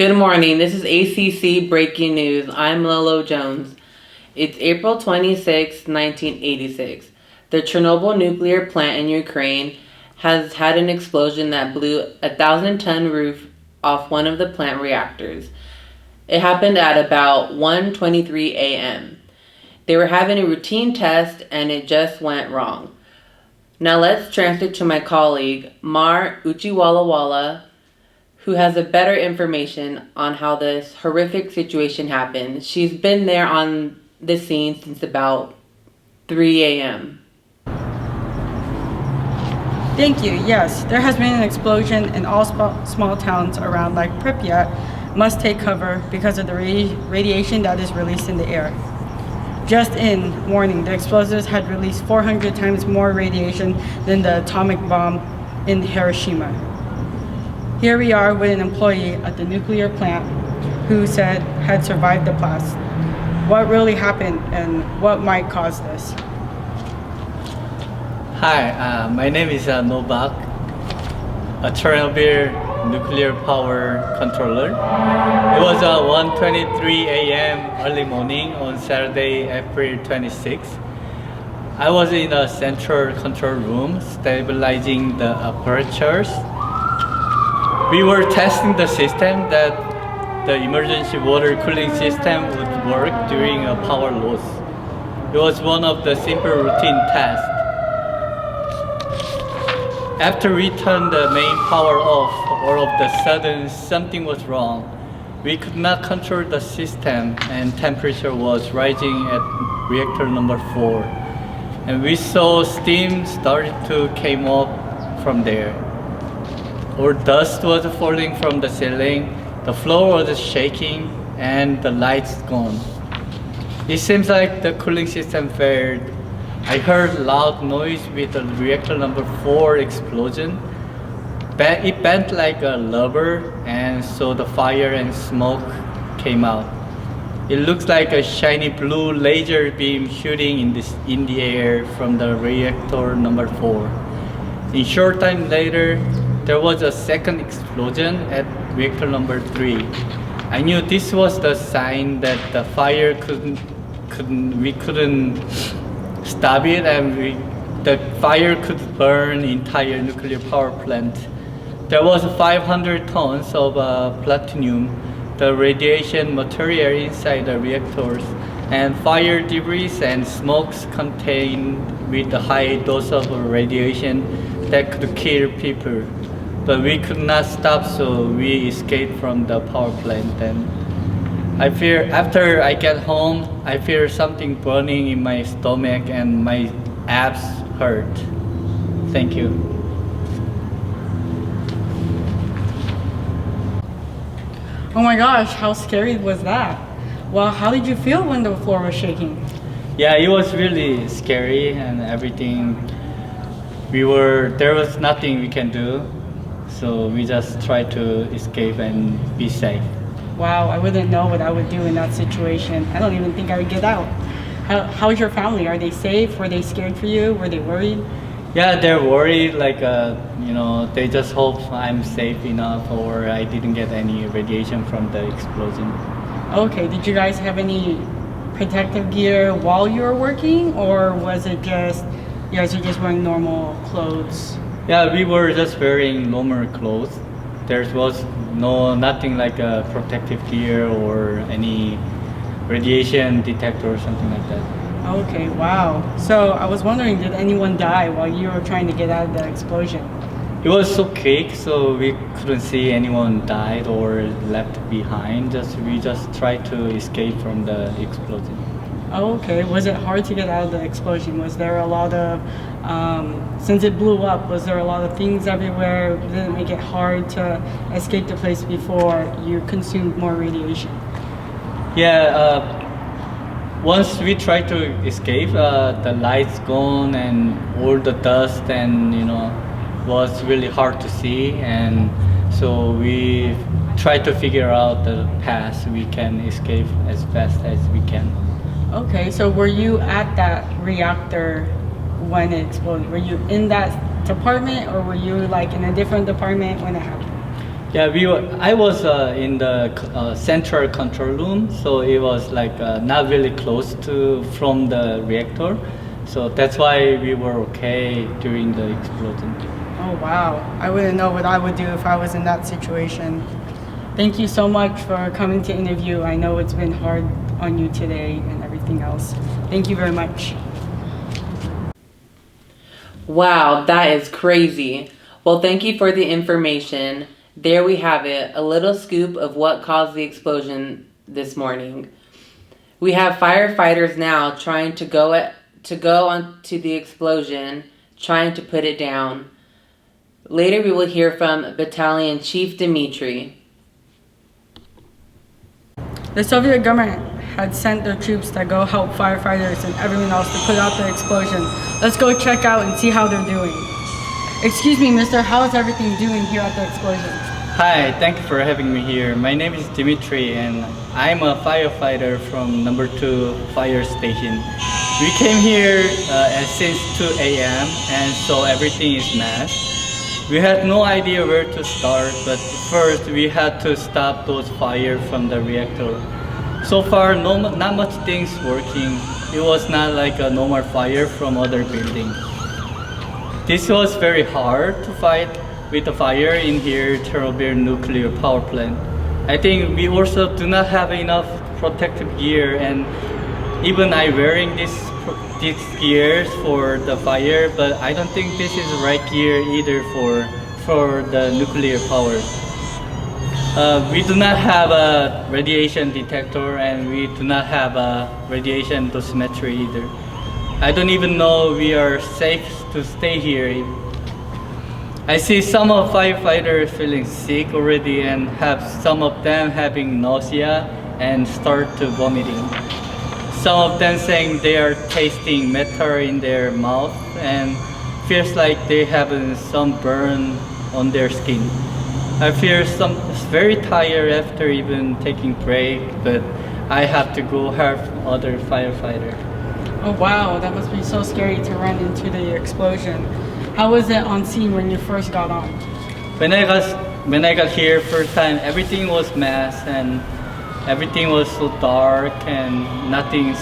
Good morning. This is ACC Breaking News. I'm Lolo Jones. It's April 26, 1986. The Chernobyl nuclear plant in Ukraine has had an explosion that blew a 1,000-ton roof off one of the plant reactors. It happened at about 1:23 a.m. They were having a routine test and it just went wrong. Now let's transfer to my colleague, Mar Uchiwalawala, who has a better information on how this horrific situation happened. She's been there on the scene since about 3 a.m. Thank you. Yes, there has been an explosion and all small towns around like Pripyat must take cover because of the radiation that is released in the air. Just in warning, the explosives had released 400 times more radiation than the atomic bomb in Hiroshima. Here we are with an employee at the nuclear plant who said had survived the blast. What really happened and what might cause this? Hi, my name is Novak, a Chernobyl nuclear power controller. It was 1:23 a.m. early morning on Saturday, April 26. I was in a central control room stabilizing the apertures. We were testing the system that the emergency water cooling system would work during a power loss. It was one of the simple routine tests. After we turned the main power off, all of the sudden something was wrong. We could not control the system and temperature was rising at reactor number 4. And we saw steam started to come up from there. Or dust was falling from the ceiling, the floor was shaking, and the lights gone. It seems like the cooling system failed. I heard loud noise with the reactor number 4 explosion. It bent like a rubber, and so the fire and smoke came out. It looks like a shiny blue laser beam shooting in the air from the reactor number 4. In short time later, there was a second explosion at reactor number 3. I knew this was the sign that the fire we couldn't stop it, and the fire could burn entire nuclear power plant. There was 500 tons of platinum, the radiation material inside the reactors, and fire debris and smokes contained with a high dose of radiation that could kill people. But we could not stop, so we escaped from the power plant. And I fear after I get home, I feel something burning in my stomach and my abs hurt. Thank you. Oh my gosh, how scary was that? Well, how did you feel when the floor was shaking? Yeah, it was really scary and everything. There was nothing we can do. So we just try to escape and be safe. Wow, I wouldn't know what I would do in that situation. I don't even think I would get out. How's your family? Are they safe? Were they scared for you? Were they worried? Yeah, they're worried, they just hope I'm safe enough or I didn't get any radiation from the explosion. Okay, did you guys have any protective gear while you were working, or was it just, you guys are just wearing normal clothes? Yeah, we were just wearing normal clothes. There was nothing like a protective gear or any radiation detector or something like that. Okay, wow. So I was wondering, did anyone die while you were trying to get out of the explosion? It was so quick, so we couldn't see anyone died or left behind. We just tried to escape from the explosion. Okay, was it hard to get out of the explosion? Was there a lot of, since it blew up, was there a lot of things everywhere? Did it make it hard to escape the place before you consumed more radiation? Yeah, once we tried to escape, the lights gone and all the dust and was really hard to see, and so we tried to figure out the path we can escape as fast as we can. Okay, so were you at that reactor when it exploded? Were you in that department, or were you like in a different department when it happened? Yeah, I was in the central control room, so it was like not really close to from the reactor, so that's why we were okay during the explosion. Oh wow, I wouldn't know what I would do if I was in that situation. Thank you so much for coming to interview. I know it's been hard on you today and everything else. Thank you very much. Wow, that is crazy. Well, thank you for the information. There we have it, a little scoop of what caused the explosion this morning. We have firefighters now trying to go on to the explosion, trying to put it down. Later we will hear from Battalion Chief Dimitri. The Soviet government had sent their troops to go help firefighters and everyone else to put out the explosion. Let's go check out and see how they're doing. Excuse me, mister, how is everything doing here at the explosion? Hi, thank you for having me here. My name is Dimitri and I'm a firefighter from number 2 fire station. We came here since 2 a.m. and so everything is mess. We had no idea where to start, but first we had to stop those fires from the reactor. So far, not much things working. It was not like a normal fire from other buildings. This was very hard to fight with the fire in here, Chernobyl nuclear power plant. I think we also do not have enough protective gear, and even I wearing these gears for the fire, but I don't think this is the right gear either for the nuclear power. We do not have a radiation detector and we do not have a radiation dosimetry either. I don't even know we are safe to stay here. I see some of firefighters feeling sick already and have some of them having nausea and start to vomiting. Some of them saying they are tasting metal in their mouth and feels like they have some burn on their skin. I feel very tired after even taking break, but I have to go help other firefighters. Oh wow, that must be so scary to run into the explosion. How was it on scene when you first got on? When I got here first time, everything was mess and everything was so dark and nothing's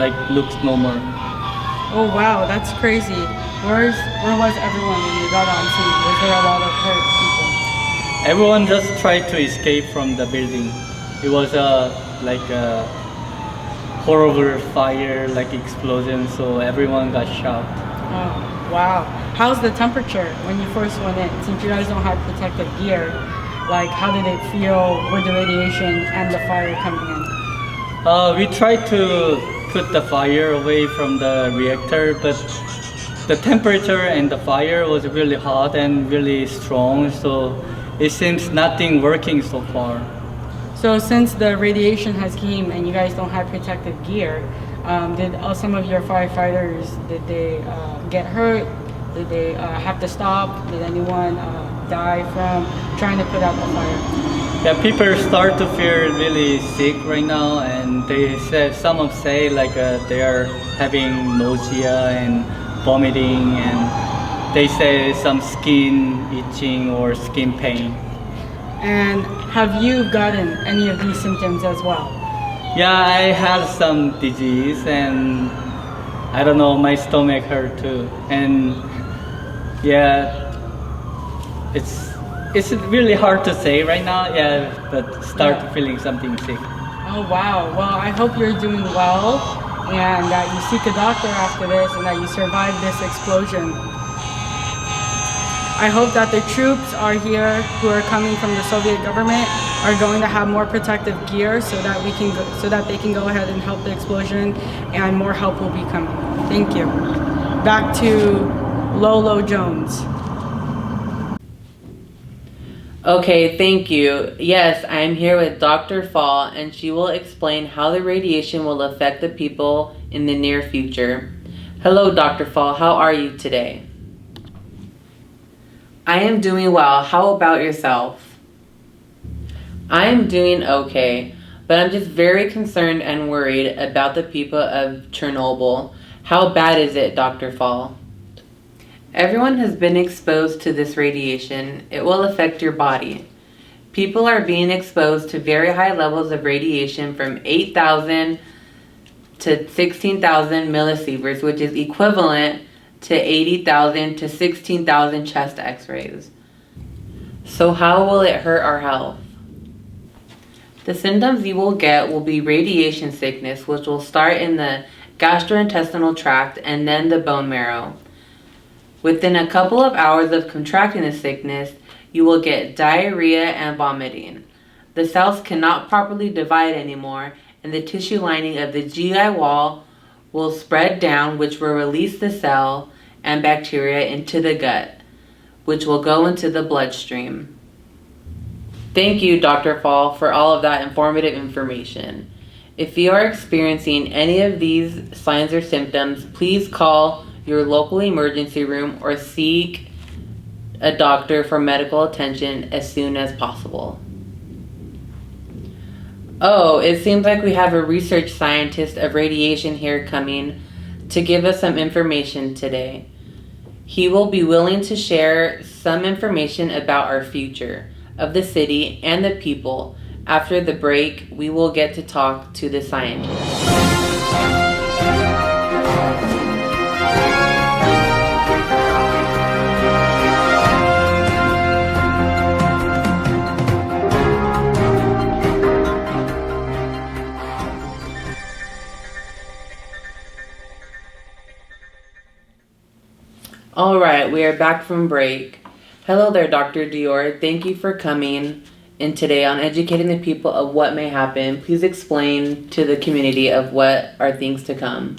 like looks normal. Oh wow, that's crazy. Where was everyone when you got on scene? Was there a lot of hurt people? Everyone just tried to escape from the building. It was like a horrible fire, like explosion, so everyone got shocked. Oh wow. How's the temperature when you first went in? Since you guys don't have protective gear, like how did it feel with the radiation and the fire coming in? We tried to put the fire away from the reactor, but the temperature and the fire was really hot and really strong, so it seems nothing working so far. So since the radiation has came and you guys don't have protective gear, did some of your firefighters, did they get hurt? Did they have to stop? Did anyone die from trying to put out the fire? Yeah, people start to feel really sick right now, and some say like they are having nausea and vomiting, and they say some skin itching or skin pain. And have you gotten any of these symptoms as well? Yeah, I had some disease and I don't know, my stomach hurt too. And yeah, it's really hard to say right now, yeah, but start feeling something sick. Oh wow, well I hope you're doing well and that you seek a doctor after this and that you survive this explosion. I hope that the troops are here who are coming from the Soviet government are going to have more protective gear so that they can go ahead and help the explosion, and more help will be coming. Thank you. Back to Lolo Jones. Okay, thank you. Yes, I'm here with Dr. Fall, and she will explain how the radiation will affect the people in the near future. Hello, Dr. Fall. How are you today? I am doing well. How about yourself? I am doing okay, but I'm just very concerned and worried about the people of Chernobyl. How bad is it, Dr. Fall? Everyone has been exposed to this radiation. It will affect your body. People are being exposed to very high levels of radiation from 8,000 to 16,000 millisieverts, which is equivalent to 80,000 to 16,000 chest x-rays. So how will it hurt our health? The symptoms you will get will be radiation sickness, which will start in the gastrointestinal tract and then the bone marrow. Within a couple of hours of contracting the sickness, you will get diarrhea and vomiting. The cells cannot properly divide anymore, and the tissue lining of the GI wall will spread down, which will release the cell and bacteria into the gut, which will go into the bloodstream. Thank you, Dr. Fall, for all of that informative information. If you are experiencing any of these signs or symptoms, please call your local emergency room or seek a doctor for medical attention as soon as possible. Oh, it seems like we have a research scientist of radiation here coming to give us some information today. He will be willing to share some information about our future of the city and the people. After the break, we will get to talk to the scientist. All right, we are back from break. Hello there, Dr. Dior. Thank you for coming in today on educating the people of what may happen. Please explain to the community of what are things to come.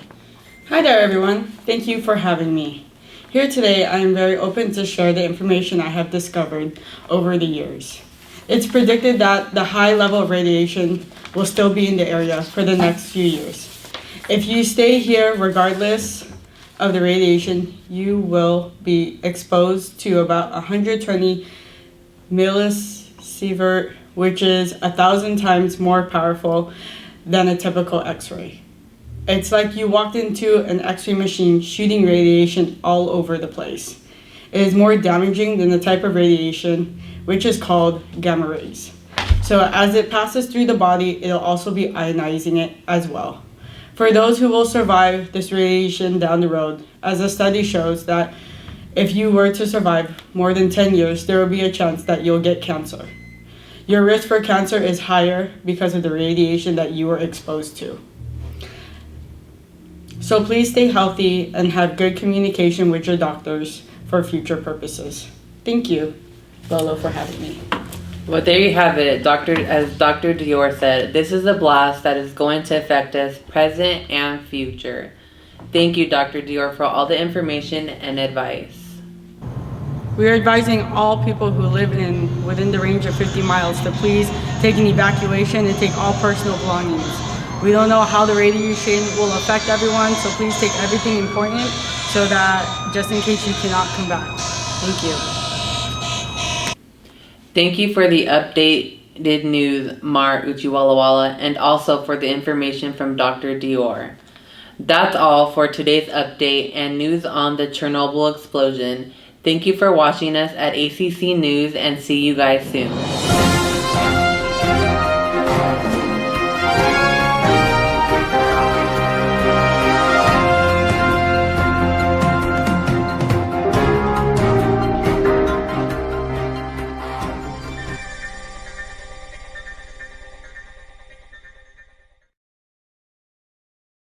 Hi there, everyone. Thank you for having me. Here today, I am very open to share the information I have discovered over the years. It's predicted that the high level of radiation will still be in the area for the next few years. If you stay here regardless of the radiation, you will be exposed to about 120 millisievert, which is 1,000 times more powerful than a typical X-ray. It's like you walked into an X-ray machine shooting radiation all over the place. It is more damaging than the type of radiation, which is called gamma rays. So as it passes through the body, it'll also be ionizing it as well. For those who will survive this radiation down the road, as a study shows that if you were to survive more than 10 years, there will be a chance that you'll get cancer. Your risk for cancer is higher because of the radiation that you were exposed to. So please stay healthy and have good communication with your doctors for future purposes. Thank you, Lolo, for having me. Well, there you have it, as Dr. Dior said, this is a blast that is going to affect us present and future. Thank you, Dr. Dior, for all the information and advice. We are advising all people who live within the range of 50 miles to please take an evacuation and take all personal belongings. We don't know how the radiation will affect everyone, so please take everything important so that just in case you cannot come back. Thank you. Thank you for the updated news, Mar Uchiwalawala, and also for the information from Dr. Dior. That's all for today's update and news on the Chernobyl explosion. Thank you for watching us at ACC News and see you guys soon.